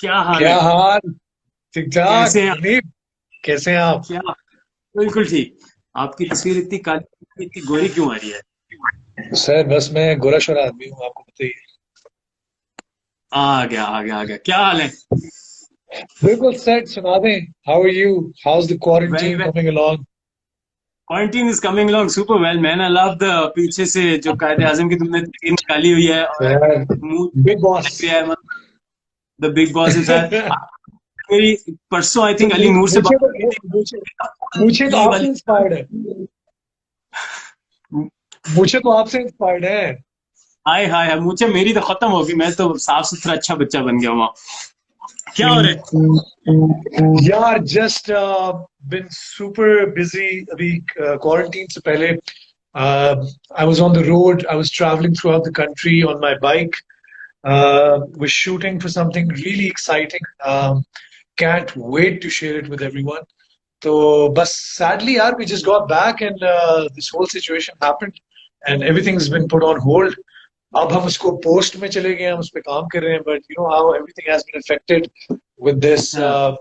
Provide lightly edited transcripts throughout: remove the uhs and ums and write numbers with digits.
क्या हाल क्या है? हाल। ठीक ठाक कैसे हैं आप? मुनीब। कैसे हैं आप? क्या? बिल्कुल ठीक। आपकी तस्वीर इतनी काली, इतनी गोरी क्यों आ रही है? सर बस मैं गोरा शोरा आदमी हूँ, आपको बताइए। आ गया, आ गया, आ गया। क्या हाल है? बिल्कुल सेट, सुना दें। How are you? How's the well quarantine well. Coming along? Quarantine is coming along super well man. I love the पीछे से जो कायदे आजम की तुमने तस्वीर निकाली हुई है और सर, मुंह बिग बॉस। लग गया है। द बिग बॉस इज मेरी परसों आई थिंक अली नूर से मुझे बात तो हुई थी। मुझे मुझे तो ये आपसे वाली इंस्पायर्ड है। मुझे तो आपसे इंस्पायर्ड है। हाय हाय हाय, मुझे मेरी तो खत्म होगी। मैं तो साफ सुथरा अच्छा बच्चा बन गया हूँ। क्या हो रहा है? यार जस्ट बिन सुपर बिजी अभी। क्वारंटीन से पहले I was on the road, I was travelling through out the country on my bike. Was shooting for something really exciting. Can't wait to share it with everyone. So, but sadly, yaar, we just got back and this whole situation happened and everything's been put on hold. अब हम उसको post में चले गए, हम उस पर काम कर रहे हैं, but you know how everything has been affected with this. हाँ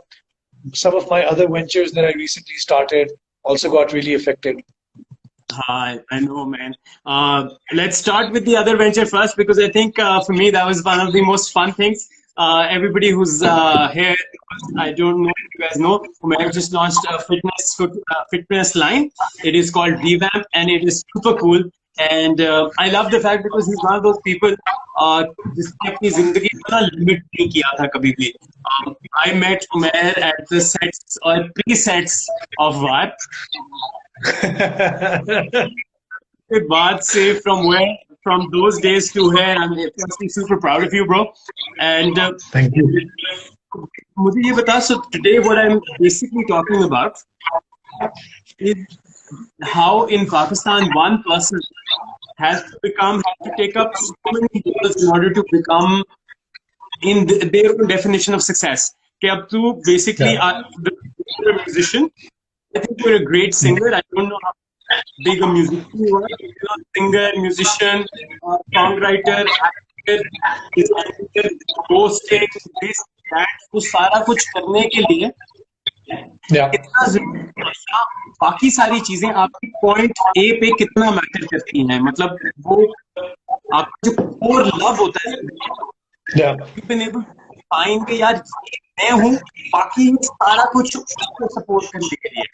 Some of my other ventures that I recently started also got really affected. Hi, I know, man. Let's start with the other venture first because I think for me that was one of the most fun things. Everybody who's here, I don't know if you guys know, Umair just launched a fitness line. It is called Revamp, and it is super cool. And I love the fact because he's one of those people जिसने अपनी जिंदगी को ना limit नहीं किया था कभी भी. I met Umair at the sets or pre-sets of War. Good बाद से from those days to here, I'm personally super proud of you, bro. And Thank you. मुझे ये बता, so today what I'm basically talking about is how in Pakistan one person has to take up so many roles in order to become in their own definition of success. कि अब तू basically Yeah. you're a musician. I think you're a great singer. I don't know how big a musician you are. You know, singer, musician, songwriter, actor, designer, hosting, this, that, तो सारा कुछ करने के लिए Yeah. कितना जरूरी है या बाकी सारी चीजें आपकी पॉइंट ए पे कितना मैटर करती हैं, मतलब वो आपका जो कोर लव होता है Yeah. you've been able to find कि यार ये मैं हूँ, बाकी सारा कुछ उसको सपोर्ट करने के लिए.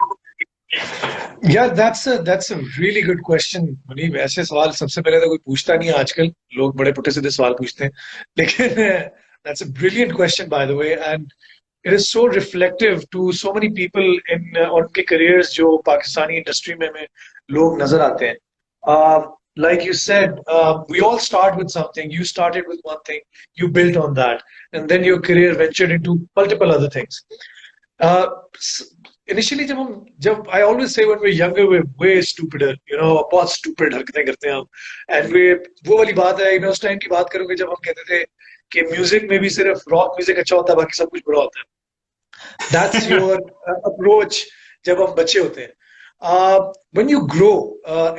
Yeah, that's a really good question, Munib. ऐसे सवाल सबसे पहले तो कोई पूछता नहीं है आजकल. लोग बड़े पुट्ठे सीधे सवाल पूछते हैं, लेकिन that's a brilliant question by the way, and it is so reflective to so many people in उनके careers जो पाकिस्तानी इंडस्ट्री में लोग नजर आते हैं. Like you said, we all start with something. You started with one thing, you built on that, and then your career ventured into multiple other things. Uh, Initially जब I always say when we're younger we're way stupider, you know, बहुत stupid हरकतें करते हैं हम. And we वो वाली बात है, मैं उस टाइम की बात करूंगी जब हम कहते थे कि म्यूजिक में भी सिर्फ रॉक म्यूजिक अच्छा होता है, बाकी सब कुछ बुरा होता है. That's your approach जब हम बच्चे होते हैं. When you grow,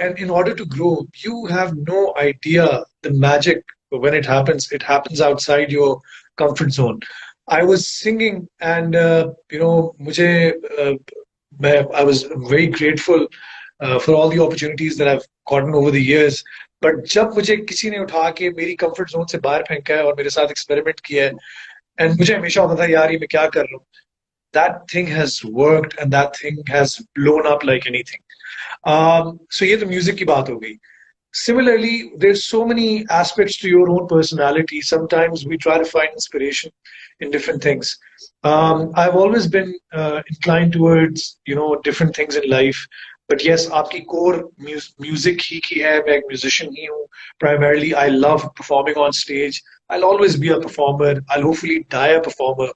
and in order to grow, you have no idea the magic when it happens outside your comfort zone. I was singing, and you know, I was very grateful for all the opportunities that I've gotten over the years. But जब मुझे किसी ने उठा के मेरी comfort zone से बाहर फेंका है और मेरे साथ experiment किया है, and मुझे हमेशा होता था यार ये मैं क्या कर रहा हूँ, that thing has worked and that thing has blown up like anything. So ये तो music की बात हो गई. Similarly, there's so many aspects to your own personality. Sometimes we try to find inspiration in different things. I've always been inclined towards, you know, different things in life. But yes, आपकी core music ही की है. मैं एक musician ही हूँ. Primarily, I love performing on stage. I'll always be a performer. I'll hopefully die a performer.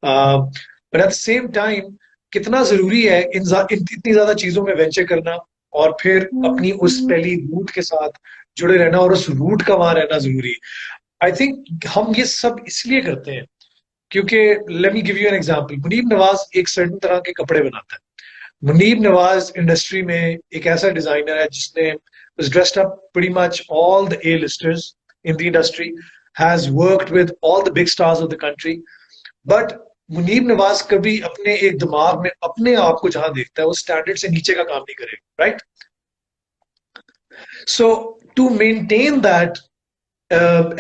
Um, but at the same time, कितना जरूरी है इतनी ज्यादा चीजों में वेंचर करना और फिर अपनी उस पहली रूट के साथ जुड़े रहना और उस रूट का वहां रहना जरूरी है. आई थिंक हम ये सब इसलिए करते हैं क्योंकि let me give you an example. Muneeb Nawaz एक सर्टेन तरह के कपड़े बनाता है. मुनीब नवाज इंडस्ट्री में एक ऐसा डिजाइनर है जिसने was dressed up pretty much all the A-listers in the industry, has worked with all the big stars of the country. But Muneeb Nawaz कभी अपने एक दिमाग में अपने आप को जहां देखता है वो स्टैंडर्ड से नीचे का काम नहीं करेगा, right? So to maintain that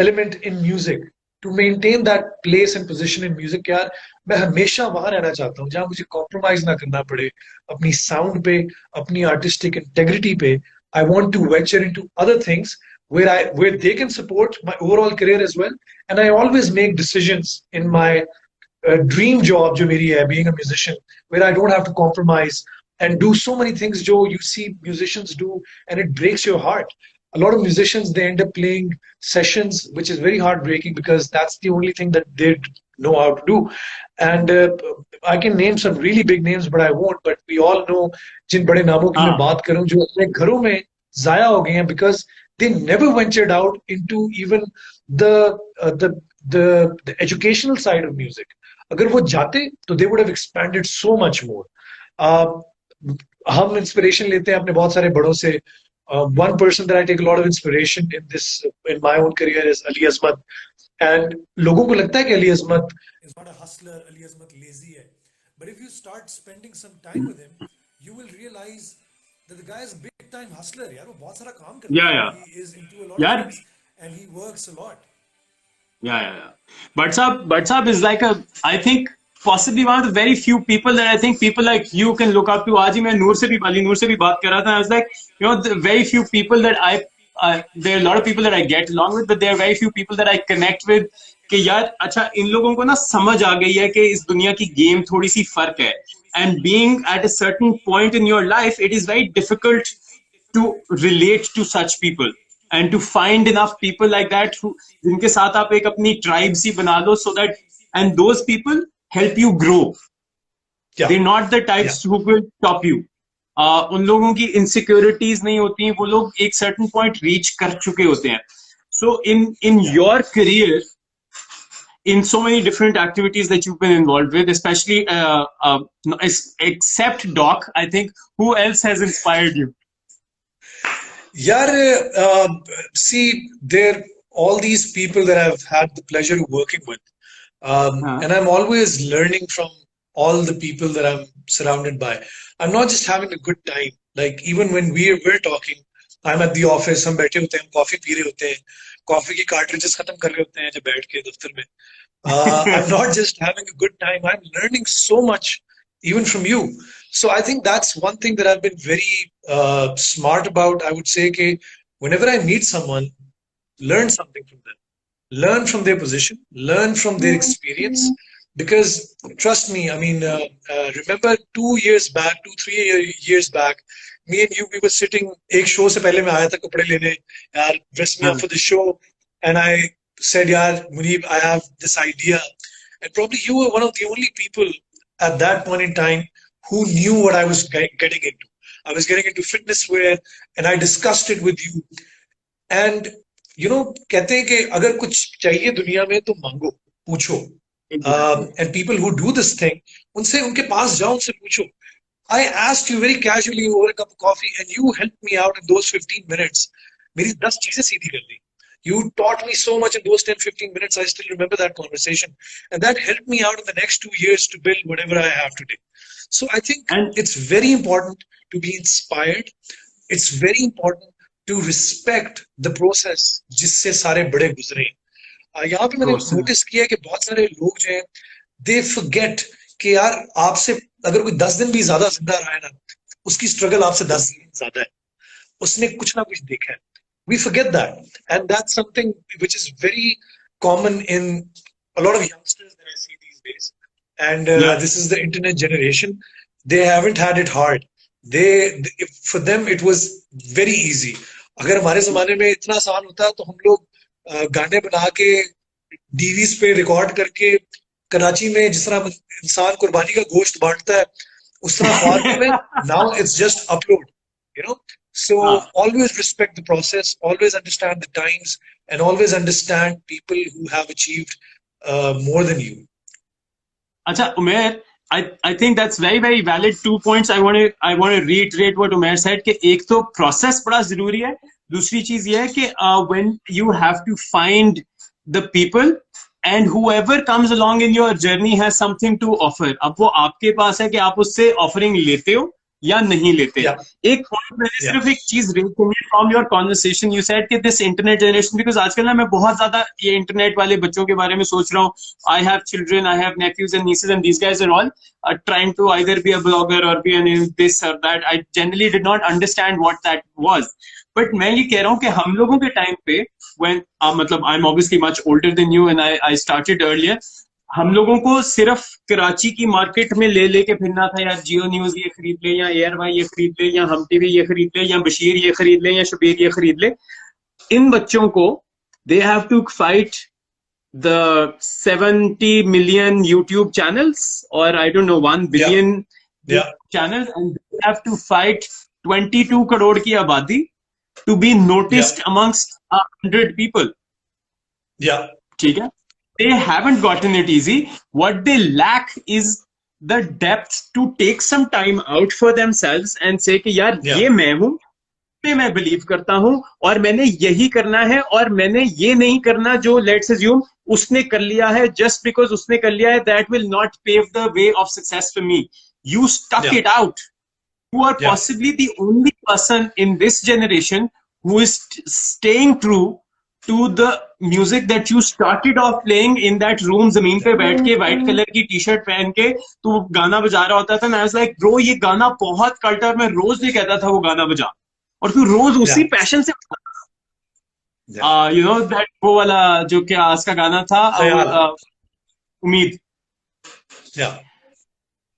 element in music, to maintain that place and position in music, यार मैं हमेशा वहां रहना चाहता हूँ जहां मुझे कॉम्प्रोमाइज ना करना पड़े अपनी साउंड पे, अपनी आर्टिस्टिक इंटेग्रिटी पे. I want to venture into other things where they can support my overall career as well, and I always make decisions in my dream job जो मेरी है, being a musician, where I don't have to compromise and do so many things जो you see musicians do, and it breaks your heart. A lot of musicians, they end up playing sessions which is very heartbreaking because that's the only thing that they know how to do. And I can name some really big names but I won't, but we all know जिन बड़े नामों की मैं हाँ बात करूं जो अपने घरों में जाया हो गए हैं because they never ventured out into even the uh, the the educational side of music. अगर वो जाते तो they would have expanded so much more. हम इंस्पिरेशन लेते हैं अपने बहुत सारे बड़ों से. One person that I take a lot of inspiration in my own career is Ali Azmat. And लोगों को लगता है कि Ali Azmat is not a hustler, Ali Azmat lazy है. But if you start spending some time with him, you will realize that the guy is a big time hustler. यार वो बहुत सारा काम करता है. या He is into a lot of यार things and he works a lot. yeah. But is like a, I think, possibly one of the very few people that I think people like you can look up to. आज ही मैं नूर से भी बात कर रहा था. I was like, you know, the very few people that there are a lot of people that I get along with, but there are very few people that I connect with. कि यार अच्छा इन लोगों को ना समझ आ गई है कि इस दुनिया की गेम थोड़ी सी फर्क है. And being at a certain point in your life, it is very difficult to relate to such people and to find enough people like that who जिनके साथ आप एक अपनी ट्राइब सी बना लो so that and those people help you grow. Yeah, They're not the yeah, types who will stop you. उन लोगों की insecurities नहीं होती. वो लोग एक सर्टेन पॉइंट रीच कर चुके होते हैं. So in yeah. your career, in so many different activities that you've been involved with, especially except Doc, I think, who else has inspired you? Yaar, see, there all these people that I've had the pleasure of working with, हाँ and I'm always learning from all the people that I'm surrounded by. I'm not just having a good time. Like even when we're talking, I'm at the office, हम बैठे होते हैं, coffee P रहे होते हैं, coffee की cartridges खत्म कर रहे होते हैं जब बैठ के दफ्तर में. I'm not just having a good time. I'm learning so much, even from you. So I think that's one thing that I've been very smart about. I would say, that whenever I meet someone, learn something from them, learn from their position, learn from their experience. Because trust me, I mean, remember 2 years back, 3 years back, me and you, we were sitting. एक show से पहले मैं आया था कपड़े लेने, यार dress me up हाँ for the show, and I said, "Yaar, Munib, I have this idea," and probably you were one of the only people at that point in time who knew what I was getting into. I was getting into fitness wear, and I discussed it with you. And कहते हैं कि अगर कुछ चाहिए दुनिया में तो मांगो, पूछो. exactly. And people who do this thing, उनसे उनके पास जाओ, उनसे पूछो. I asked you very casually over a cup of coffee, and you helped me out in those 15 minutes. मेरी 10 चीजें सीधी कर दी. You taught me so much in those 10-15 minutes. I still remember that conversation. And that helped me out in the next 2 years to build whatever I have today. So I think And it's very important to be inspired. It's very important to respect the process जिससे सारे बड़े गुजरे. यहाँ पे मैंने process. Notice किया कि बहुत सारे लोग जो हैं, they forget कि यार आपसे अगर कोई 10 दिन भी ज्यादा जिंदा रहा है ना, उसकी स्ट्रगल आपसे 10 दिन ज्यादा है. उसने कुछ ना कुछ देखा है. We forget that, and that's something which is very common in a lot of youngsters that I see these days. And Yeah. this is the internet generation. They haven't had it hard. For them it was very easy. अगर हमारे जमाने में इतना आसान होता तो हम लोग गाने बना के डीवीज पे रिकॉर्ड करके कराची में जिस तरह इंसान कुर्बानी का गोश्त बांटता है उस तरह फार्म में. Now it's just upload, you know. So हाँ always respect the process, always understand the times, and always understand people who have achieved more than you. अच्छा Umair, I think that's very valid 2 points. I want to reiterate what Umair said कि एक तो process बड़ा जरूरी है. दूसरी चीज ये है कि when you have to find the people and whoever comes along in your journey has something to offer. अब वो आपके पास है कि आप उससे offering लेते हो या नहीं लेते. Yeah. एक पॉइंट मैंने Yeah. सिर्फ एक चीज रेज करनी from your conversation. You said कि दिस इंटरनेट जनरेशन, बिकॉज आजकल ना मैं बहुत ज्यादा ये इंटरनेट वाले बच्चों के बारे में सोच रहा हूँ. I have children, I have nephews and nieces, and these guys are all trying to either be a blogger or be an this or that. I generally did not understand what that was. But मैं ये कह रहा हूँ कि हम लोगों के time पे when मतलब I'm obviously much older than you and I started earlier. हम लोगों को सिर्फ कराची की मार्केट में ले लेके फिरना था. यार जियो न्यूज ये खरीद ले, या एयर वाई ये खरीद ले, या हम टीवी ये खरीद ले, या बशीर ये खरीद ले, या शबीर ये खरीद ले. इन बच्चों को they have to fight the 70 million YouTube channels, or I don't know 1 billion channels, and they have to fight 22 crore की आबादी to be noticed amongst 100 people. Yeah. ठीक है. They haven't gotten it easy. What they lack is the depth to take some time out for themselves and say कि यार ये मैं हूँ, मैं बिलीव करता हूँ और मैंने यही करना है, और मैंने ये नहीं करना जो लेट्स अज्यूम उसने कर लिया है. जस्ट बिकॉज उसने कर लिया है, that will not pave the way of success for me. You stuck it out. You are possibly the only person in this generation who is staying true to the music that you started off playing in that room, जमीन पे बैठ के white colour की T shirt पहन के तू गाना बजा रहा होता था. I was like, bro, ये गाना बहुत कल्ट है. मैं रोज नहीं कहता था वो गाना बजा, और तू रोज उसी पैशन से यू नो दैट वो वाला जो क्या आज का गाना था, उम्मीद.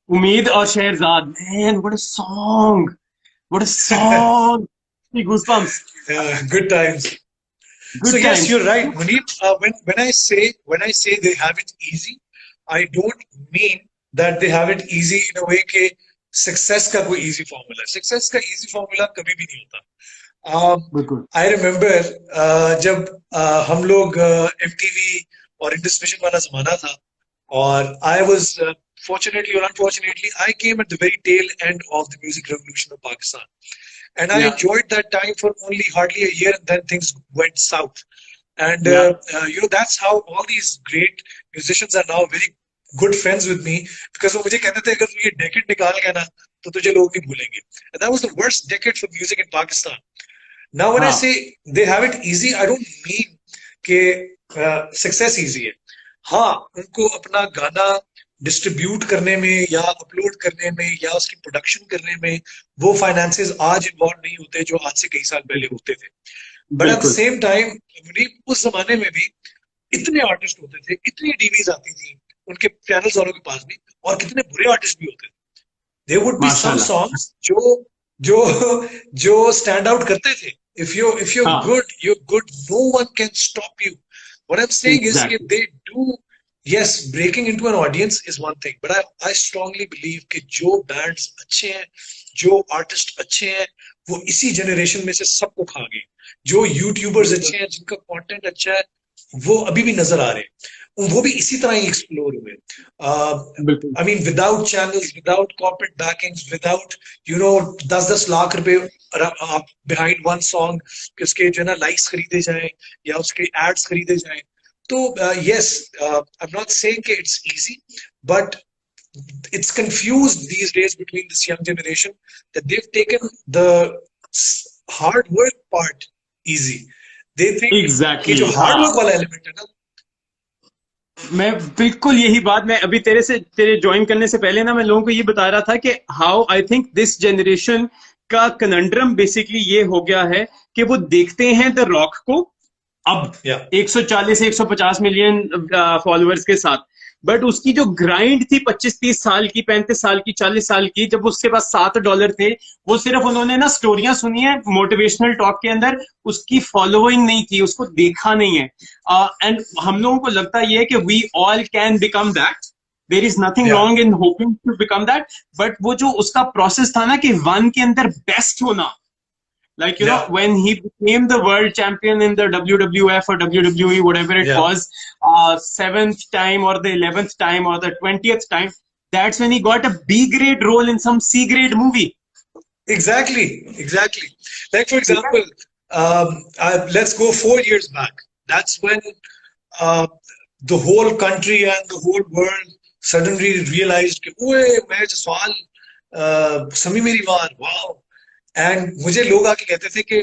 उम्मीद और Shahrzad. Man, what a song! What a song! Goosebumps. Good times. Good so times. Yes, you're right, Munib. When I say they have it easy, I don't mean that they have it easy in a way कि success का कोई easy formula. Success का easy formula कभी भी नहीं होता. I remember जब हम लोग MTV और इंडस्ट्रियल वाला जमाना था, और I was fortunately or unfortunately, I came at the very tail end of the music revolution of Pakistan. And I enjoyed that time for only hardly a year, and then things went south. And you know, that's how all these great musicians are now very good friends with me, because वो मुझे कहते थे अगर तू ये decade निकाल गया ना तो तुझे लोग नहीं भूलेंगे. And that was the worst decade for music in Pakistan. Now when I say they have it easy, I don't mean कि success easy है. हाँ, उनको अपना गाना डिस्ट्रीब्यूट करने में या अपलोड करने में या उसकी प्रोडक्शन करने में वो फाइनेंसेस आज इन्वॉल्व नहीं होते जो आज से कई साल पहले होते थे. But at the same time उस जमाने में भी इतने आर्टिस्ट होते थे, इतनी डीवीज आती थी उनके चैनल्स वालों के पास भी, और कितने बुरे आर्टिस्ट भी होते थे. There would be some songs जो स्टैंड आउट करते थे. If you're good, no one can stop you. What I'm saying is that they do. Yes, breaking into an audience is one thing, but I strongly believe कि जो bands अच्छे हैं, जो artists अच्छे हैं, वो इसी generation में से सबको खा गए. जो YouTubers अच्छे हैं, जिनका content अच्छा है, वो अभी भी नजर आ रहे हैं. वो भी इसी तरह ही explore हुए. I mean, without channels, without corporate backings, without 10 lakh रुपए behind one song, कि उसके जो है ना likes खरीदे जाएं या उसके ads खरीदे जाएं. So yes, I'm not saying that it's easy, but it's confused these days between this young generation that they've taken the hard work part easy. They think कि जो hard work वाला element है ना. मैं बिल्कुल यही बात मैं अभी तेरे ज्वाइन करने से पहले ना मैं लोगों को ये बता रहा था कि how I think this generation का कनंड्रम बेसिकली ये हो गया है कि वो देखते हैं द रॉक को अब 140-150 मिलियन फॉलोअर्स के साथ, बट उसकी जो ग्राइंड थी 25-30 साल की, 35 साल की, 40 साल की, जब उसके पास $7 थे, वो सिर्फ उन्होंने ना स्टोरियां सुनी है मोटिवेशनल टॉक के अंदर, उसकी फॉलोइंग नहीं थी, उसको देखा नहीं है. एंड हम लोगों को लगता है कि we all can become that. There is nothing wrong in hoping to become that, but वो जो उसका प्रोसेस था ना कि वन के अंदर बेस्ट होना, like know when he became the world champion in the WWF or WWE, whatever it was, 7th time or the 11th time or the 20th time, that's when he got a B grade role in some C grade movie. Exactly. Like for example, let's go 4 years back. That's when the whole country and the whole world suddenly realized कि ओए मैं जसवाल समी मेरी वार wow and मुझे लोग आके कहते थे कि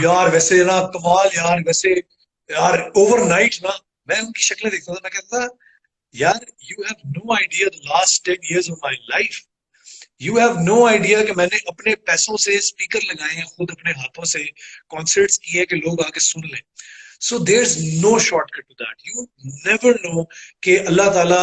यार वैसे ना कमाल यार वैसे यार ओवरनाइट ना मैं उनकी शक्लें देखता था मैं कहता था यार you have no idea the last 10 years of my life you have no idea कि मैंने अपने पैसों से स्पीकर लगाए हैं खुद अपने हाथों से कॉन्सर्ट्स किए हैं कि लोग आके सुन लें so there is no shortcut to that you never know कि अल्लाह ताला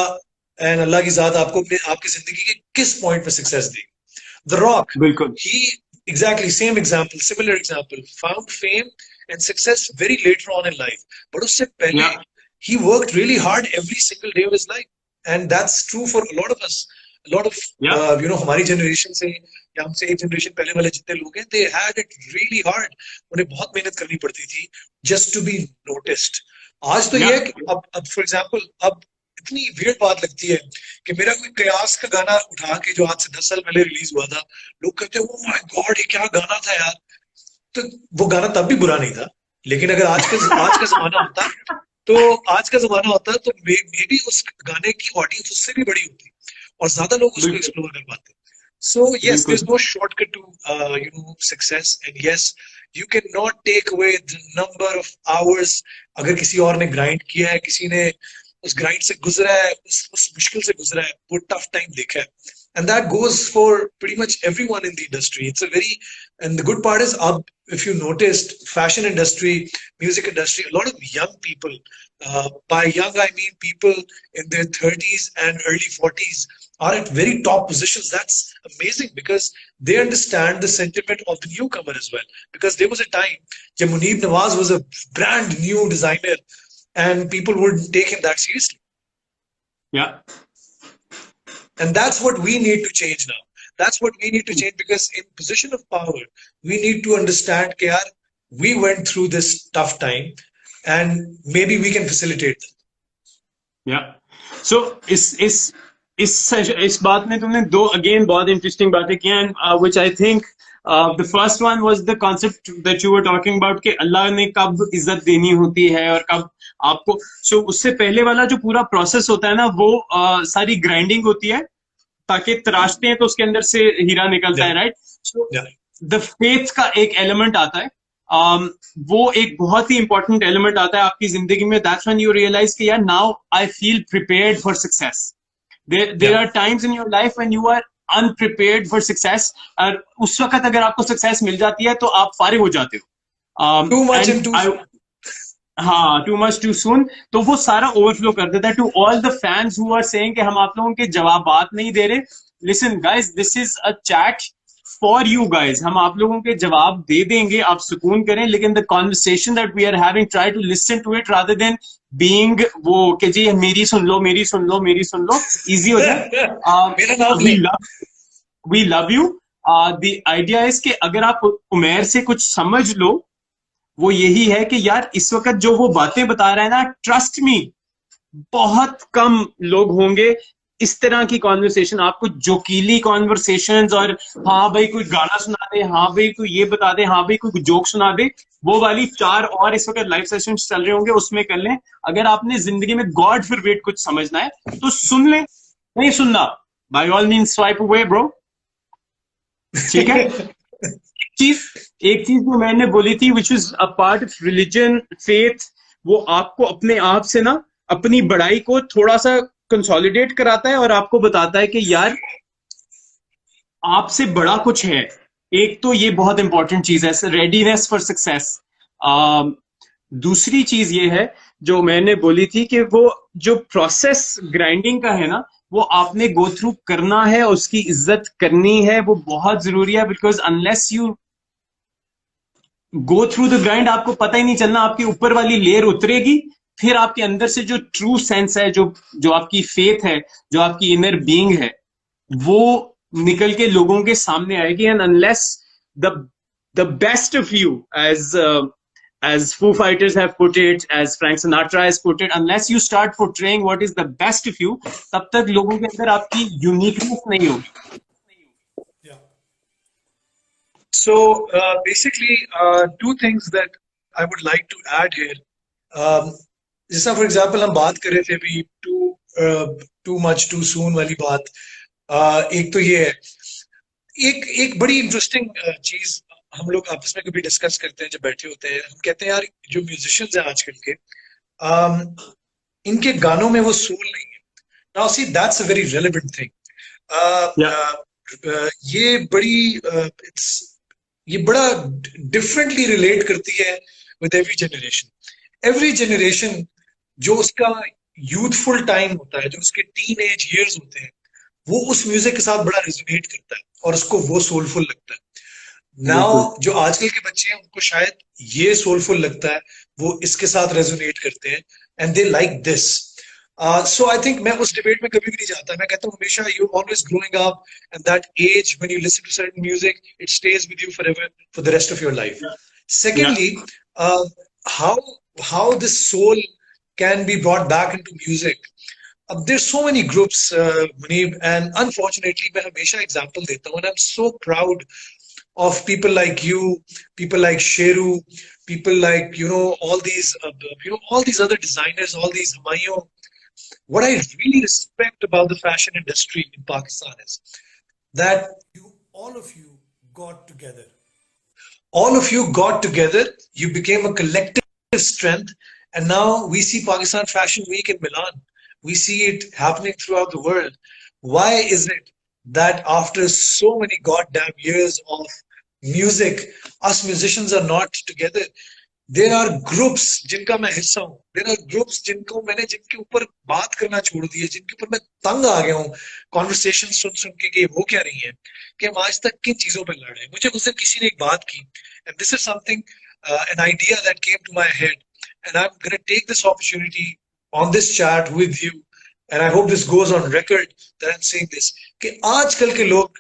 एंड अल्लाह की जात आपको अपने आपकी जिंदगी के किस पॉइंट पे सक्सेस देगी द रॉक बिल्कुल he exactly same example similar example found fame and success very later on in life but उससे पहले या he worked really hard every single day of his life and that's true for a lot of us a lot of या हमारी generation से या हमसे एक generation पहले वाले जितने लोग हैं they had it really hard उन्हें बहुत मेहनत करनी पड़ती थी just to be noticed आज तो या ये है कि अब फॉर एग्जांपल अब इतनी वियर्ड बात लगती है कि मेरा कोई कयास का गाना उठा के जो आज से 10 साल पहले रिलीज हुआ था लोग कहते हैं ओ माय गॉड ये क्या गाना था यार तो वो गाना तब भी बुरा नहीं था लेकिन अगर आज का जमाना होता तो आज का जमाना होता तो मे बी उस गाने की ऑडियंस उससे भी बड़ी होती और ज्यादा लोग उसको बिल्कुल एक्सप्लोर कर पाते so yes there's बिल्कुल no shortcut to success and yes you cannot take away the number of hours अगर किसी और ने ग्राइंड किया है किसी ने उस ग्राइंड से गुजरा है उस मुश्किल से गुजरा है वो टफ टाइम देखा है and that goes for pretty much everyone in the industry it's a very and the good part is if you noticed fashion industry music industry a lot of young people by young I mean people in their 30s and early 40s are at very top positions that's amazing because they understand the sentiment of the newcomer as well because there was a time when Munib Nawaz was a brand new designer and people wouldn't take him that seriously या and that's what we need to change now that's what we need to change because in position of power we need to understand that yaar, we went through this tough time and maybe we can facilitate that या सो इस बात में तुमने दो again बहुत interesting बातें की and which I think the first one was the concept that you were talking about कि अल्लाह ने कब इज्जत देनी होती है और कब आपको सो उससे पहले वाला जो पूरा प्रोसेस होता है ना वो सारी ग्राइंडिंग होती है ताकि तराशते हैं तो उसके अंदर से हीरा निकलता yeah है right so yeah the faith का एक एलिमेंट आता है वो एक बहुत ही इंपॉर्टेंट एलिमेंट आता है आपकी जिंदगी में दैट्स व्हेन यू रियलाइज कि यार now I feel prepared for success there yeah are times in your life when you are unprepared for success और उस वक्त अगर आपको सक्सेस मिल जाती है तो आप फारिग हो जाते हो too much and and too I soon हाँ टू मच टू सून तो वो सारा ओवरफ्लो कर देता है to all the fans who are saying कि हम आप लोगों के जवाब बात नहीं दे रहे listen guys this is a chat for you guys हम आप लोगों के जवाब दे देंगे आप सुकून करें लेकिन the conversation that we are having try to listen to it rather than being वो कि जी मेरी सुन लो मेरी सुन लो मेरी सुन लो इजी हो जाए मेरा नाम वी नहीं love we love you the idea is कि अगर आप उमेर से कुछ समझ लो वो यही है कि यार इस वक्त जो वो बातें बता रहा है ना ट्रस्ट मी बहुत कम लोग होंगे इस तरह की कॉन्वर्सेशन आपको जोकीली कॉन्वर्सेशंस और हाँ भाई कोई गाना सुना दे हाँ भाई कोई ये बता दे हाँ भाई कोई जोक सुना दे वो वाली चार और इस वक्त लाइव सेशन चल रहे होंगे उसमें कर लें अगर आपने जिंदगी में गॉड फॉरबिड कुछ समझना है तो सुन लें नहीं सुनना by all means swipe away bro ठीक है चीज एक चीज जो मैंने बोली थी which is a part of religion faith वो आपको अपने आप से ना अपनी बड़ाई को थोड़ा सा कंसोलिडेट कराता है और आपको बताता है कि यार आपसे बड़ा कुछ है एक तो ये बहुत इंपॉर्टेंट चीज है रेडीनेस फॉर सक्सेस दूसरी चीज ये है जो मैंने बोली थी कि वो जो प्रोसेस ग्राइंडिंग का है ना वो आपने गो थ्रू करना है उसकी इज्जत करनी है वो बहुत जरूरी है because unless you go through the grind आपको पता ही नहीं चलना आपकी ऊपर वाली लेयर उतरेगी फिर आपके अंदर से जो ट्रू सेंस है जो जो आपकी फेथ है जो आपकी इनर बीइंग है वो निकल के लोगों के सामने आएगी and unless the the best of you as Foo Fighters have put it, as Frank Sinatra has put it, unless you start portraying what is the best of you, तब तक लोगों के अंदर आपकी यूनिकनेस नहीं होगी. yeah so basically two things that I would like to add here um, जैसा for example हम बात कर रहे थे अभी टू मच टू सून वाली बात, एक तो ये है, एक एक बड़ी इंटरेस्टिंग चीज हम लोग आपस में कभी डिस्कस करते हैं जब बैठे होते हैं, हम कहते हैं यार जो म्यूजिशियंस हैं आजकल के, um, इनके गानों में वो सोल नहीं है। Now see that's a very relevant thing. या ये बड़ी ये बड़ा डिफरेंटली रिलेट करती है विद एवरी जनरेशन। जो उसका यूथफुल टाइम होता है, जो उसके टीन एज ईयर्स होते हैं, वो उस म्यूजिक के साथ बड़ा रेजोनेट करता है और उसको वो सोलफुल लगता है। बिल्कुल। नाउ जो आजकल के बच्चे हैं उनको शायद ये सोलफुल लगता है, वो इसके साथ रेजोनेट करते हैं and they like this. So I think मैं उस डिबेट में कभी भी नहीं जाता। मैं कहता हूँ हमेशा you always growing up and that age when you listen to certain music it stays with you forever for the rest of your life. या Secondly, how how this soul can be brought back into music. There's so many groups, Muneeb, and unfortunately, मैं हमेशा example देता हूँ, and I'm so proud of people like you, people like Sheru, people like all these other designers, all these Humayun. What I really respect about the fashion industry in Pakistan is that all of you got together. All of you got together, you became a collective strength, and now we see Pakistan Fashion Week in Milan. We see it happening throughout the world. Why is it that after so many goddamn years of music, us musicians are not together? There are groups जिनका मैं हिस्सा हूँ, देर are groups जिनके ऊपर बात करना छोड़ दिया, जिनके ऊपर मैं तंग आ गया हूँ कॉन्वर्सेशन सुन सुन के कि वो क्या रही है, कि हम आज तक किन चीजों पर लड़ रहे हैं। मुझे उस दिन किसी ने एक बात की, and this is something, an idea that came to my head, and I am gonna take this opportunity on this chat with you, and I hope this goes on record that I am saying this, कि आजकल के लोग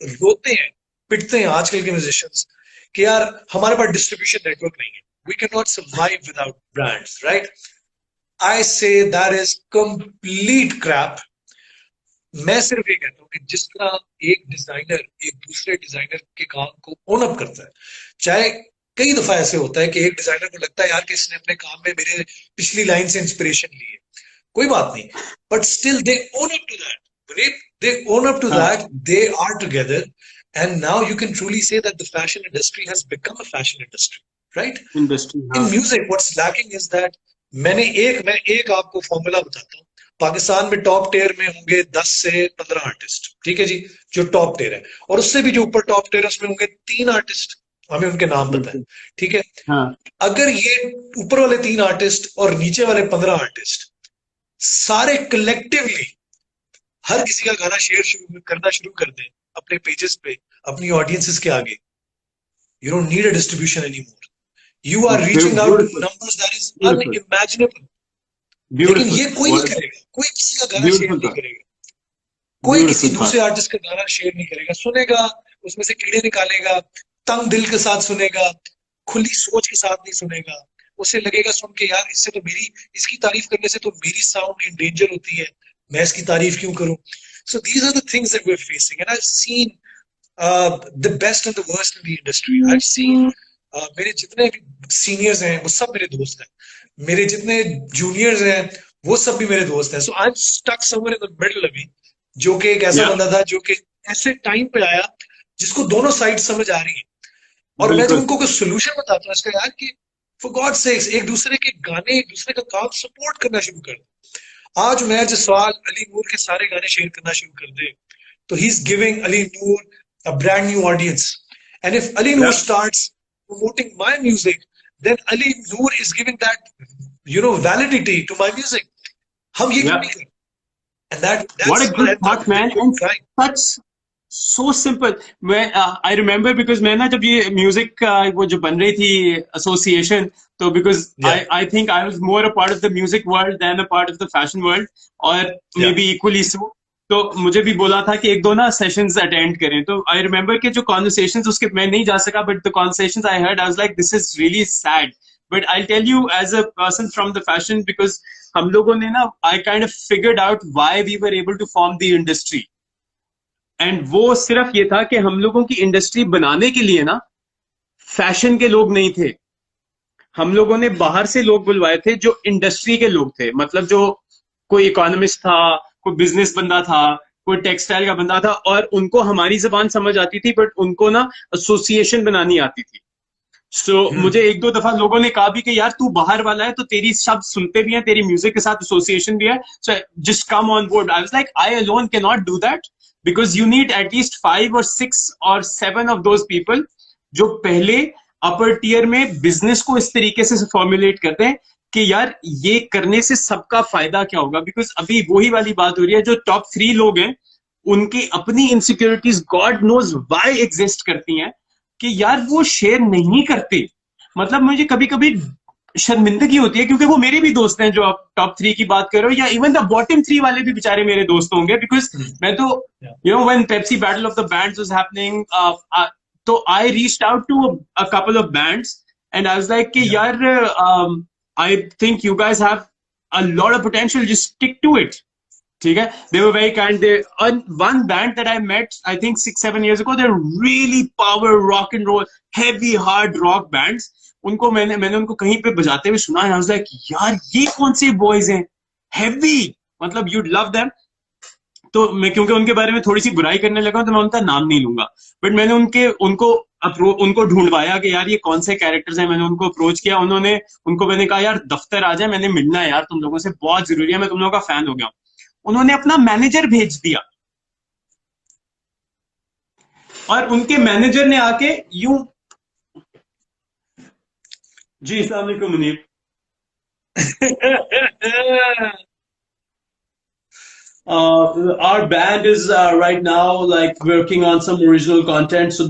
रोते हैं, पिटते हैं आजकल के musicians कि यार हमारे पास डिस्ट्रीब्यूशन नेटवर्क नहीं है, we cannot survive without brands, right? I say that is complete crap. मैं सिर्फ ये कहता हूँ कि जिस तरह एक डिजाइनर एक दूसरे डिजाइनर के काम को ओन अप करता है, चाहे कई दफा ऐसे होता है कि एक डिजाइनर को लगता है यार कि इसने अपने काम में मेरे पिछली लाइन से इंस्पिरेशन ली है, कोई बात नहीं, but still they own up to that, they own up to हाँ that, they are together, and now you can truly say that the fashion industry has become a fashion industry, right? Industry In हाँ music what's lacking is that मैं एक आपको formula बताता हूँ। पाकिस्तान में top टेयर में होंगे 10 से 15 आर्टिस्ट, ठीक है जी, जो टॉप टेयर है, और उससे भी जो ऊपर टॉप टेयर है उसमें होंगे 3 आर्टिस्ट, हमें उनके नाम पता है, बिल्कुल ठीक है। हाँ अगर ये ऊपर वाले 3 आर्टिस्ट और नीचे वाले 15 आर्टिस्ट सारे कलेक्टिवली हर किसी का गाना करना शुरू कर दें अपने पेजेस पे, अपनी ऑडियंसेस के आगे, you don't need a distribution anymore. You are reaching out to beautiful numbers that is beautiful unimaginable. लेकिन ब्यूटीफुल ये कोई नहीं करेगा, कोई किसी का गाना शेयर ब्यूटीफुल नहीं था करेगा, कोई किसी ब्यूटीफुल था दूसरे आर्टिस्ट का गाना शेयर नहीं करेगा, सुनेगा उसमें से कीड़े निकालेगा, तंग दिल के साथ सुनेगा, खुली सोच के साथ नहीं सुनेगा। उसे लगेगा सुन के यार इससे तो मेरी, इसकी तारीफ करने से तो मेरी साउंड इन डेंजर होती है, मैं इसकी तारीफ क्यों करूं? So these are the things that we are facing, and I have seen the best and the worst in the industry. I've seen मेरे जितने सीनियर्स हैं वो सब मेरे दोस्त हैं, मेरे जितने जूनियर्स हैं वो सब भी मेरे दोस्त हैं। So I am stuck somewhere in the middle अभी, जो कि एक ऐसा या बंदा था जो कि ऐसे टाइम पे आया जिसको दोनों साइड समझ आ रही है, और मैं जब बिल्कुल उनको कोई सोल्यूशन बताता हूँ इसका, यार कि फॉर गॉड सेक्स एक दूसरे के गाने, एक दूसरे का काम सपोर्ट करना शुरू कर दो। आज उमैर जसवाल अली नूर के सारे गाने शेयर करना शुरू कर दे, तो he is giving Ali Noor a brand new audience. And if Ali Noor या starts promoting my music, then Ali Noor is giving that, validity to my music. हम ये या क्यों नहीं करें? And What that's a what good I'm thought, man, literally and trying. such so simple. मैं I remember because मैं ना जब ये म्यूजिक वो जो बन रही थी एसोसिएशन, तो because Yeah, I think I was more a part of the music world than a part of the fashion world, और yeah, maybe equally so. तो मुझे भी बोला था कि एक दो ना सेशंस अटेंड करें, तो आई रिमेम्बर कि जो कॉन्वर्सेशंस उसके मैं नहीं जा सका, but the conversations I heard I was like this is really sad, but I tell you as a person from the fashion, because हम लोगों ने ना I kind of figured out why we were able to form the industry, and वो सिर्फ ये था कि हम लोगों की इंडस्ट्री बनाने के लिए ना फैशन के लोग नहीं थे, हम लोगों ने बाहर से लोग बुलवाए थे जो इंडस्ट्री के लोग थे, मतलब जो कोई इकोनॉमिस्ट था, कोई बिजनेस बंदा था, कोई टेक्सटाइल का बंदा था, और उनको हमारी जबान समझ आती थी बट उनको ना एसोसिएशन बनानी आती थी। मुझे एक दो दफा लोगों ने कहा भी कि यार तू बाहर वाला है तो तेरी शब्द सुनते भी हैं, तेरी म्यूजिक के साथ एसोसिएशन भी है, so just come on board. I was like I alone can not do that, because you need at least 5 और 6 और 7 ऑफ दोज पीपल जो पहले अपर टीयर में बिजनेस को इस तरीके से फॉर्मुलेट करते हैं कि यार ये करने से सबका फायदा क्या होगा। बिकॉज अभी वही वाली बात हो रही है, जो टॉप 3 लोग हैं उनकी अपनी insecurities God knows why exist करती हैं कि यार वो शेयर नहीं करते। मतलब मुझे कभी कभी शर्मिंदगी होती है, क्योंकि वो मेरे भी दोस्त हैं जो आप टॉप 3 की बात कर रहे हो, या इवन द बॉटम 3 वाले भी बेचारे मेरे दोस्त होंगे, बिकॉज मैं तो you know when Pepsi battle of the bands was happening, तो I reached out to a couple of bands and I was like कि यार I think you guys have a lot of potential, just stick to it. ठीक है, they were very kind. They one band that I met I think 6 7 years ago, they're really power rock and roll heavy hard rock bands. उनको मैंने उनको कहीं पे बजाते हुए सुना है, I was like यार ये कौन से बॉयज हैं, heavy, मतलब you'd love them. तो मैं क्योंकि उनके बारे में थोड़ी सी बुराई करने लगा तो मैं उनका नाम नहीं लूंगा, बट मैंने उनको ढूंढवाया कि यार ये कौन से कैरेक्टर्स हैं, मैंने उनको अप्रोच किया, उनको मैंने कहा यार दफ्तर आ जाए, मैंने मिलना है यार तुम लोगों से, बहुत जरूरी है, मैं तुम लोगों का फैन हो गया। उन्होंने अपना मैनेजर भेज दिया और उनके मैनेजर ने आके यूं, जी अस्सलाम वालेकुम Munir. Our band is right now like working on some original content. So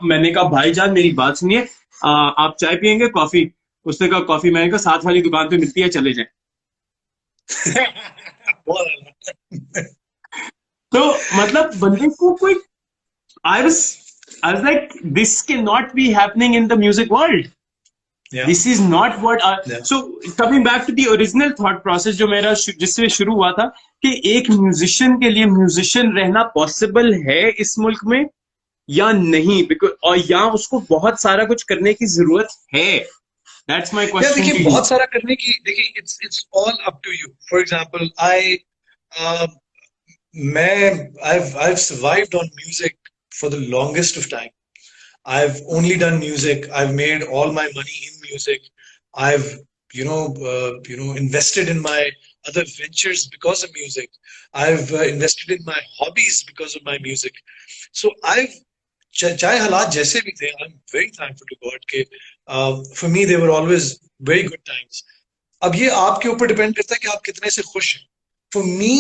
मैंने कहा भाईजान मेरी बात सुनिए, आप चाय पियेंगे कॉफी? उसने कहा कॉफी। मैंने कहा साथ वाली दुकान पे मिलती है, चले जाएं। तो मतलब बंदे को कोई, I was I was like this cannot be happening in the music world. Yeah. This is not what so coming back to the original thought process जो मेरा जिससे शुरू हुआ था कि एक म्यूजिशियन के लिए म्यूजिशियन रहना पॉसिबल है इस मुल्क में या नहीं, बिकॉज और या उसको बहुत सारा कुछ करने की जरूरत है। That's my question. देखिए बहुत सारा करने की, देखिए it's all up to you. For example I've survived on music for the longest of time. I've only done music. I've made all my money in music. I've invested in my other ventures because of music. I've invested in my hobbies because of my music. So I've चाहे हालात जैसे भी थे, I'm very thankful to God के for me they were always very good times. अब ये आपके ऊपर डिपेंड करता है कि आप कितने से खुश हैं। For me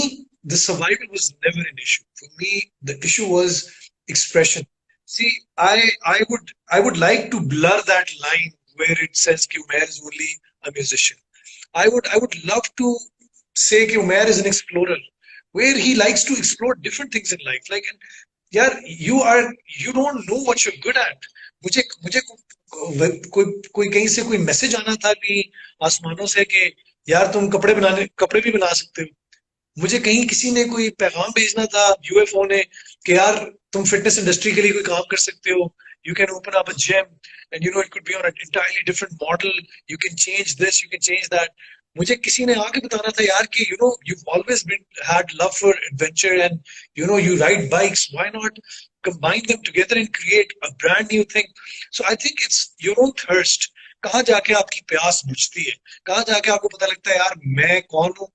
the survival was never an issue. For me the issue was expression. See, I would like to blur that line where it says कि Umair is only a musician. I would love to say कि Umair is an explorer, where he likes to explore different things in life. Like, यार you don't know what you're good at. मुझे कोई कहीं से कोई message आना था कि आसमानों से कि यार तुम कपड़े भी बना सकते हो। मुझे कहीं किसी ने कोई पैगाम भेजना था यूएफओ ने कि यार तुम फिटनेस इंडस्ट्री के लिए कोई काम कर सकते हो, you can open up a gym and it could be on an entirely different model, you can change this, you can change that. मुझे किसी ने आके बताना था यार कि you've always been had love for adventure and you ride bikes, why not combine them together and create a brand new thing? So I think it's your own thirst. कहाँ जाके आपकी प्यास बुझती है, कहाँ जाके आपको पता लगता है यार मैं कौन हूँ,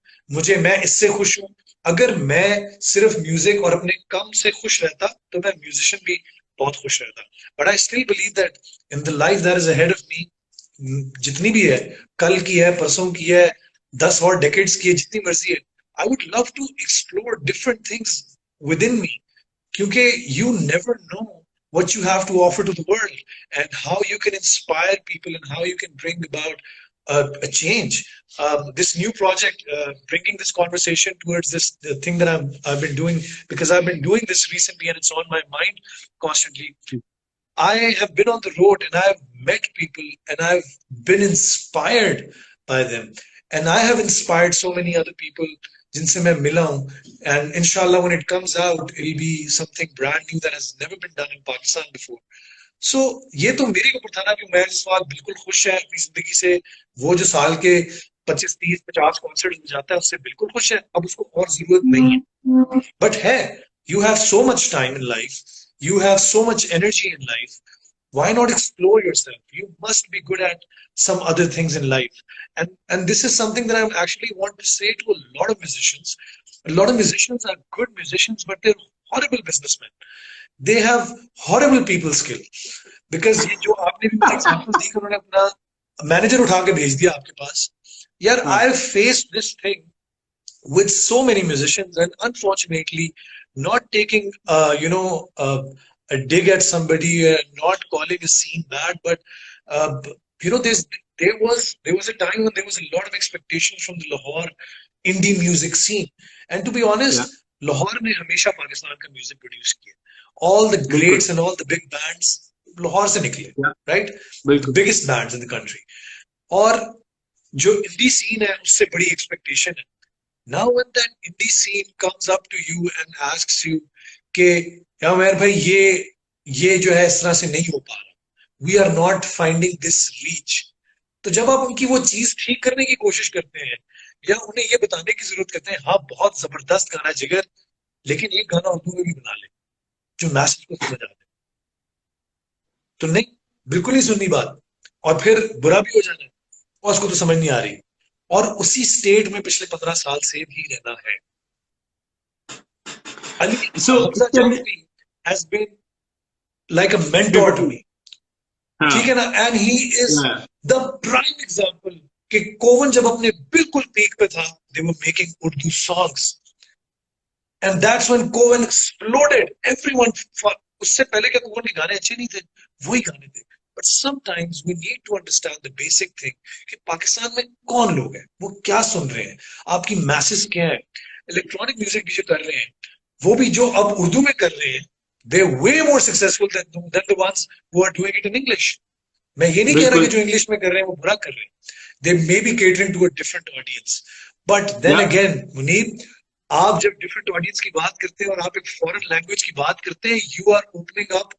मैं इससे खुश हूँ। अगर मैं सिर्फ म्यूजिक और अपने कम से खुश रहता तो मैं म्यूजिशियन भी बहुत खुश रहता। But I still believe that in the life that is ahead of me, जितनी भी है, कल की है, परसों की है, 10 और डेकेड्स की है, जितनी मर्जी है, I would love to explore different things with in me, क्योंकि you never know what you have to offer to the world and how you can inspire people and how you can bring about a change. This new project, bringing this conversation towards the thing that I've been doing, because I've been doing this recently and it's on my mind constantly. I have been on the road and I've met people and I've been inspired by them, and I have inspired so many other people जिनसे मैं मिला हूँ, and inshallah when it comes out it'll be something brand new that has never been done in Pakistan before. सो ये तो मेरे ऊपर था ना कि उमैर जसवाल बिल्कुल खुश है अपनी जिंदगी से, वो जो साल के 25 30 50 कॉन्सर्ट हो जाता है उससे बिल्कुल खुश है, अब उसको और जरूरत नहीं है। बट है, you have so much time in life, you have so much energy in life, why not explore yourself? You must be good at some other things in life. And this is something that I actually want to say to a lot of musicians. A lot of musicians are good musicians, but they're horrible businessmen. They have horrible people skill. Because ये जो आपने भी मुझे example दी कि उन्होंने अपना manager उठा के भेज दिया आपके पास, यार हाँ, I faced this thing with so many musicians, and unfortunately not taking a dig at somebody, not calling a scene bad, but uh, you know there was a time when there was a lot of expectations from the Lahore indie music scene, and to be या honest, Lahore ने हमेशा पाकिस्तान का music produce किया, all the बिल्कुल, greats and all the big bands Lahore से निकले, या right? The बिल्कुल, biggest bands in the country. और जो indie scene है उससे बड़ी expectation है. Now when that indie scene comes up to you and asks you कि या उमर भाई ये जो है इस तरह से नहीं हो पा रहा, we are not finding this reach, तो जब आप उनकी वो चीज ठीक करने की कोशिश करते हैं या उन्हें ये बताने की जरूरत करते हैं, हाँ बहुत जबरदस्त गाना जिगर, लेकिन ये गाना उर्दू में भी बना ले जो मैसेज को समझ आ जाए, तो नहीं, बिल्कुल नहीं सुननी बात, और फिर बुरा भी हो जाना है और उसको तो समझ नहीं आ रही, और उसी स्टेट में पिछले 15 साल से भी रहना है. Ali सो Hamza इसके लिए Jafri has been like a mentor to beautiful, me. ठीक हाँ, है ना? And he is हाँ, the prime example कि कोवन जब अपने बिल्कुल पीक पे था, they were making Urdu songs, and that's when Cohen exploded. Everyone, उससे पहले क्या कोवन के गाने अच्छे नहीं थे, वही गाने थे. But sometimes we need to understand the basic thing कि पाकिस्तान में कौन लोग हैं, वो क्या सुन रहे हैं, आपकी मैसेज क्या है. इलेक्ट्रॉनिक म्यूजिक भी जो कर रहे हैं, वो भी जो अब उर्दू में कर रहे हैं, they're way more successful than the ones who are doing it in English. मैं ये नहीं कह रहा कि बिल्कुल, जो इंग्लिश में कर रहे हैं वो बुरा कर रहे हैं, they may be catering to a different audience, but then या again मुनीब, आप जब डिफरेंट ऑडियंस की बात करते हैं और आप एक फॉरेन लैंग्वेज की बात करते हैं, you are opening up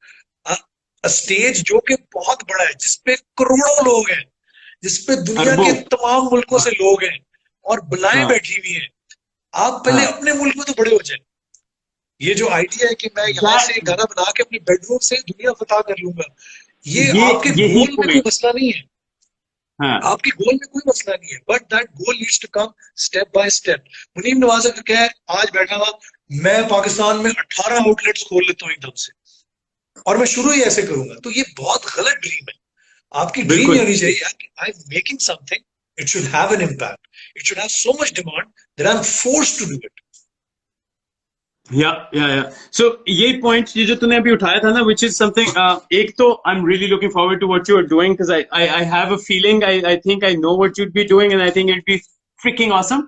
stage जो कि बहुत बड़ा है, जिसपे करोड़ों लोग हैं, जिसपे दुनिया अरबों, के तमाम मुल्कों हाँ, से लोग हैं और बलाएं हाँ, बैठी हुई हैं. आप पहले हाँ, अपने मुल्क में तो बड़े हो जाए. ये जो आइडिया है कि मैं यहाँ That- से गाना बना के अपनी बेडरूम से दुनिया फतह कर लूंगा, ये ये आपके यही गोल में कोई पॉइंट, मसला नहीं है, हाँ, आपके गोल में कोई मसला नहीं है, but that goal needs to come step by step. Munim Nawaz अगर कहे आज बैठा हुआ मैं पाकिस्तान में 18 आउटलेट्स खोल लेता हूँ एकदम से और मैं शुरू ही ऐसे करूंगा, तो ये बहुत गलत ड्रीम है. आपकी ड्रीम ये बिल्कुल. होनी चाहिए यार कि I am making something, it should have an impact, it should have so much demand that I am forced to do it. या सो ये पॉइंट ये जो तूने अभी उठाया था ना, विच इज समथिंग, एक तो I am really looking forward to what you are doing, because I have a feeling, I think I know what you'd be doing, and I think it'd be freaking awesome.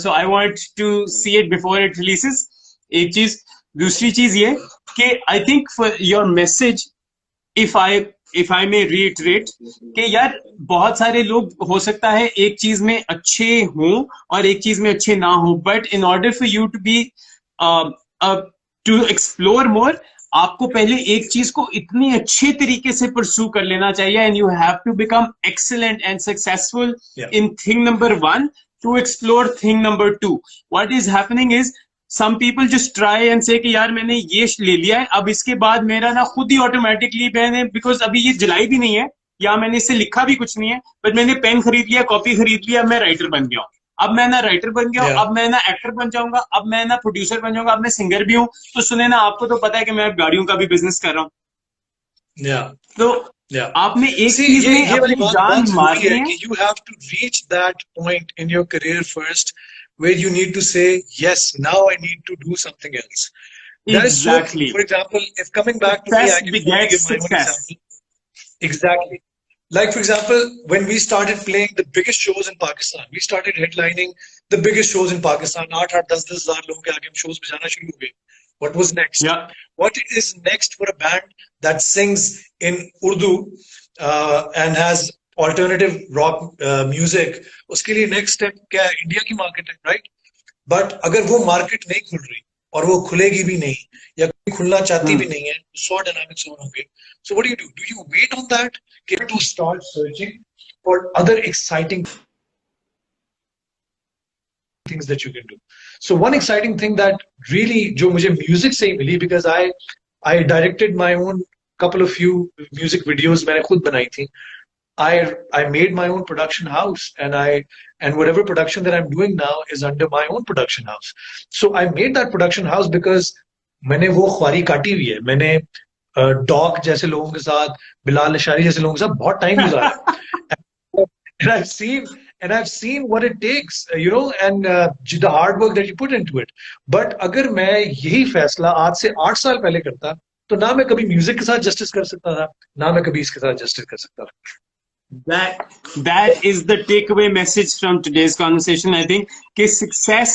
So I want to see it before it releases. एक चीज, दूसरी चीज ये कि I think for your message, if I may reiterate कि यार बहुत सारे लोग हो सकता है एक चीज में अच्छे हों और एक चीज में अच्छे ना हो, but in order for you to be to explore more, आपको पहले एक चीज को इतनी अच्छे तरीके से परस्यू कर लेना चाहिए, and you have to become excellent and successful Yeah. In thing number one to explore thing number two. What is happening is some people just try and say कि यार मैंने ये ले लिया है, अब इसके बाद मेरा ना खुद ही ऑटोमेटिकली मैंने, बिकॉज अभी ये जुलाई भी नहीं है या मैंने इससे लिखा भी कुछ नहीं है, बट मैंने पेन खरीद लिया, कॉपी खरीद लिया, अब मैं राइटर बन गया हूँ. अब मैं ना राइटर बन गया हूँ, Yeah. अब मैं ना एक्टर बन जाऊंगा, अब मैं ना प्रोड्यूसर बन जाऊंगा, अब मैं सिंगर भी हूँ. तो सुने ना, आपको तो पता है कि मैं अब गाड़ियों का भी बिजनेस कर रहा हूँ. Yeah. तो Yeah. आपने एक See, चीज में ये वाली अपनी बात जान बहुत जरूरी मारनी है है. कि you have to reach that point in your career first where you need to say, yes, now I need to do something else. That is so true. Exactly, For example, if coming back to me, success I can only begets give my own success. example. Exactly. Like, for example, when we started playing the biggest shows in Pakistan, we started headlining the biggest shows in Pakistan. 8-8, 10-10 हजार लोगों के आगे हम shows बजाना शुरू हो गए. What was next? या What is next for a band that sings in Urdu and has alternative rock music? उसके लिए next step क्या है? इंडिया की market है, right? But अगर वो market नहीं खुल रही, और वो खुलेगी भी नहीं या कोई खुलना चाहती भी Hmm. नहीं है, 100 डायनामिक्स और होंगे. So what do? Do you wait on that? Get to start searching for other exciting things that you can do. So one exciting thing that really जो मुझे music से ही मिली, because I directed my own couple of few music videos मैंने खुद बनाई थी. I made my own production house, and whatever production that I'm doing now is under my own production house. So I made that production house because मैंने वो ख्वारी काटी हुई है. मैंने डॉग जैसे लोगों के साथ, बिलाल अशारी जैसे लोगों के साथ बहुत टाइम गुजारा है. And I've seen what it takes, and the hard work that you put into it. But अगर मैं यही फैसला आज से 8 साल पहले करता, तो ना मैं कभी म्यूजिक के साथ जस्टिस कर सकता था, ना मैं कभी इसके साथ जस्टिस कर सकता था. That is the takeaway message from today's conversation. I think कि success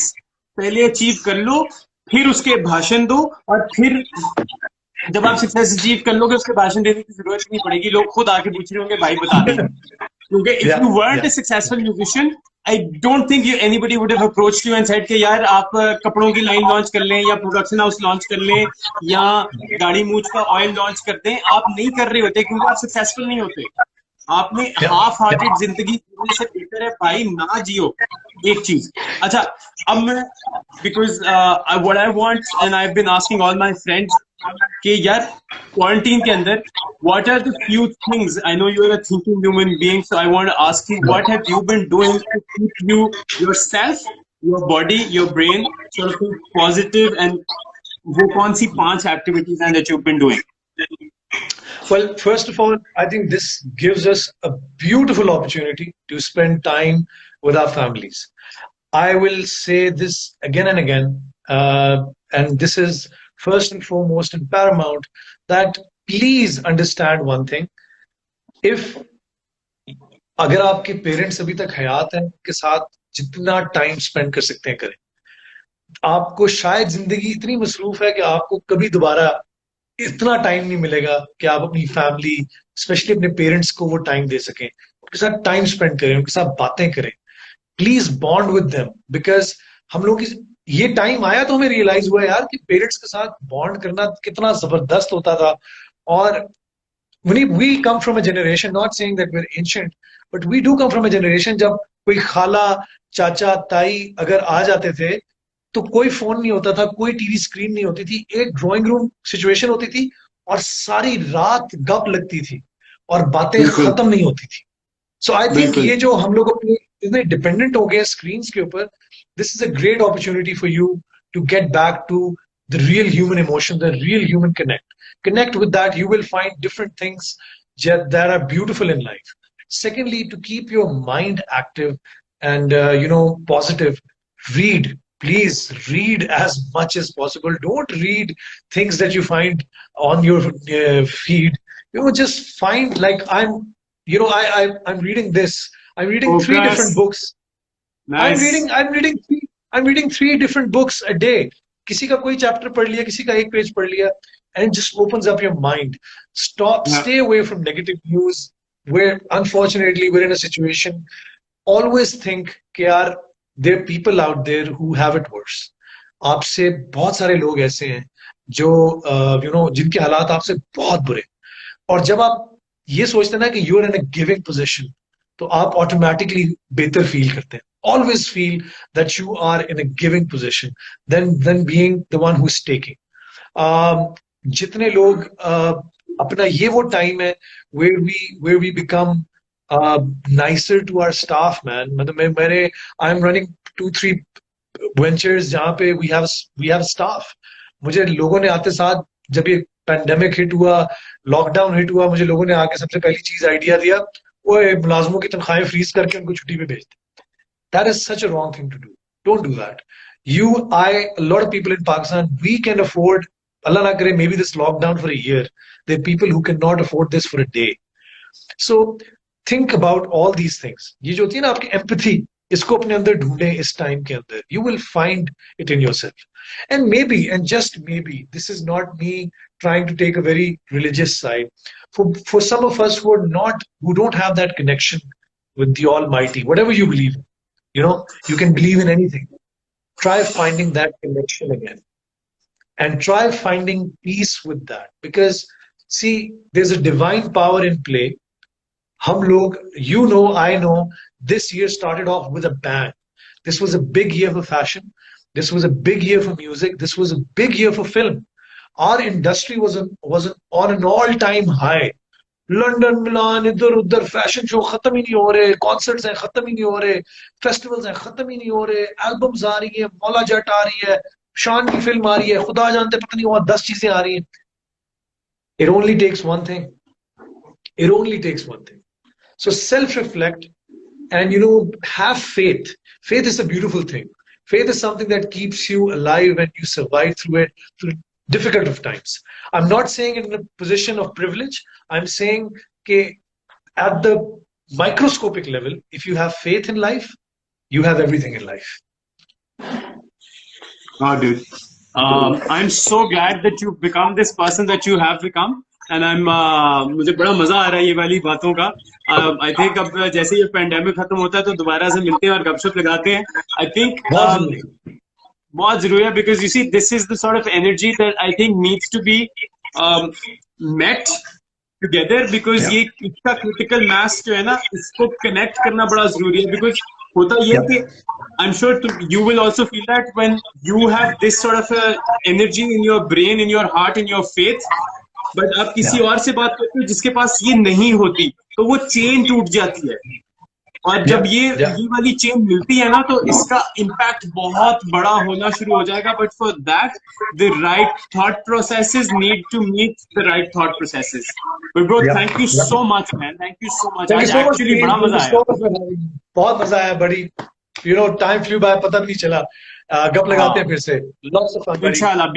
पहले अचीव कर लो, फिर उसके भाषण दो, और फिर जब आप सक्सेस अचीव कर लोगे उसके भाषण देने की जरूरत नहीं पड़ेगी. लोग खुद आके पूछ रहे होंगे भाई बता दे. क्योंकि if Yeah, you weren't yeah. a successful musician, I don't think anybody would have approached you and said कि यार आप कपड़ों की लाइन लॉन्च कर लें या प्रोडक्शन हाउस लॉन्च कर लें या गाड़ी मूछ का ऑयल लॉन्च कर दें. आप नहीं कर रहे होते क्योंकि आप सक्सेसफुल नहीं होते. आपने Yeah, हाफ yeah. हार्टेड जिंदगी जीने से बेहतर है भाई ना जियो. एक चीज. अच्छा, अब मैं because what I want and I have been asking all my friends कि यार क्वारंटीन के अंदर what are the few things, I know you're a thinking human being, so I want to ask you what have you been doing to keep you yourself, your body, your brain sort of positive, and वो कौन सी 5 activities हैं that you've been doing? Well, first of all, I think this gives us a beautiful opportunity to spend time with our families. I will say this again and again, and this is first and foremost and paramount, that please understand one thing. If अगर आपके parents अभी तक हयात हैं, उनके साथ जितना time spend कर सकते हैं करें. आपको शायद जिंदगी इतनी मसरूफ है कि आपको कभी दोबारा इतना टाइम नहीं मिलेगा कि आप अपनी फैमिली, स्पेशली अपने पेरेंट्स को वो टाइम दे सकें, उनके साथ टाइम स्पेंड करें, उनके साथ बातें करें. Please bond with them, because हम लोग की ये टाइम आया तो हमें रियलाइज हुआ यार कि पेरेंट्स के साथ बॉन्ड करना कितना जबरदस्त होता था. और we come from a generation, not saying that we're ancient, but we do come from a generation जब कोई खाला, चाचा, ताई अगर आ जाते थे तो कोई फोन नहीं होता था, कोई टीवी स्क्रीन नहीं होती थी, एक ड्राइंग रूम सिचुएशन होती थी और सारी रात गप लगती थी और बातें बिल्कुल खत्म नहीं होती थी. सो आई थिंक बिल्कुल ये जो हम लोग अपने इतने डिपेंडेंट हो गए स्क्रीन के ऊपर, this is a great opportunity for you to get back to the real human emotion, the real human connect with that. You will find different things that are beautiful in life. Secondly, to keep your mind active and positive, read. Please read as much as possible. Don't read things that you find on your feed. Just find, like, I'm reading this. I'm reading 3 different focus. books. I'm Nice. reading I'm reading three, I'm reading 3 different books a day. किसी का कोई chapter पढ़ लिया, किसी का एक page पढ़ लिया, and it just opens up your mind. Yeah. Stay away from negative news, where unfortunately we're in a situation. Always think कि यार there are people out there who have it worse. आपसे बहुत सारे लोग ऐसे हैं जो जिनके हालात आपसे बहुत बुरे. और जब आप ये सोचते हैं ना कि you are in a giving position, तो आप ऑटोमेटिकली बेहतर फील करते हैं. Always feel that you are in a giving position than being the one who's taking. जितने लोग अपना ये वो टाइम है where we become nicer to our staff, man. मतलब मैंने I'm running 2-3 ventures जहाँ पे we have staff. मुझे लोगों ने आते साथ, जब ये पैंडेमिक हिट हुआ, लॉकडाउन हिट हुआ, मुझे लोगों ने आके सबसे पहली चीज आइडिया दिया, वो मुलाजमों की तनख्वाहें फ्रीज करके उनको छुट्टी पे भेज दे. That is such a wrong thing to do. Don't do that. A lot of people in Pakistan, we can afford, Allah na kare, maybe this lockdown for a year. There are people who cannot afford this for a day. So think about all these things. ये जो होती है ना आपकी empathy, इसको अपने अंदर ढूंढें इस टाइम के अंदर. You will find it in yourself. And maybe, and just maybe, this is not me trying to take a very religious side. For some of us who don't have that connection with the Almighty, whatever you believe in, you can believe in anything. Try finding that connection again. and try finding peace with that, because see, there's a divine power in play. Hum log, you know, I know, this year started off with a bang. This was a big year for fashion. This was a big year for music. This was a big year for film. Our industry was on an all-time high. London Milan इधर उधर fashion show खत्म ही नहीं हो रहे, concerts हैं खत्म ही नहीं हो रहे, फेस्टिवल्स हैं खत्म ही नहीं हो रहे, एल्बम्स आ रही है, मौला जट आ रही है, शान की फिल्म आ रही है, खुदा जानते पता नहीं और 10 चीजें आ रही हैं. It only takes one thing. It only takes one thing. So self-reflect and, you know, have faith. Faith is a beautiful thing. Faith is something that keeps you alive and you survive through it, through difficult of times. I'm not saying in a position of privilege. I'm saying that at the microscopic level, if you have faith in life, you have everything in life. Oh, dude. I'm so glad that you've become this person that you have become. And मुझे बड़ा मजा आ रहा है ये वाली बातों का. I think अब जैसे ये पेंडेमिक खत्म होता है तो दोबारा से मिलते हैं और गपशप लगाते हैं. I think बहुत जरूरी है, because you see this is the sort of energy that I think needs to be met together, because ये इसका critical mass जो है ना, इसको connect करना बड़ा जरूरी है. Because होता ये कि I'm sure you will also feel that when you have this sort of a energy in your brain, in your heart, in your faith, but आप किसी और से बात करते हो जिसके पास ये नहीं होती, तो वो चेन टूट जाती है. और जब ये वाली चेन मिलती है ना, तो इसका इम्पैक्ट बहुत बड़ा होना शुरू हो जाएगा. But for that the right thought processes need to meet the right thought processes. But bro, thank you so much man, thank you so much. आज एक्चुअली बड़ा मजा आया, बहुत मजा आया बड़ी. You know, time flew by, पता भी नहीं चला. गप लगाते हैं फिर से. लॉट्स ऑफ फन इंशाल्लाह.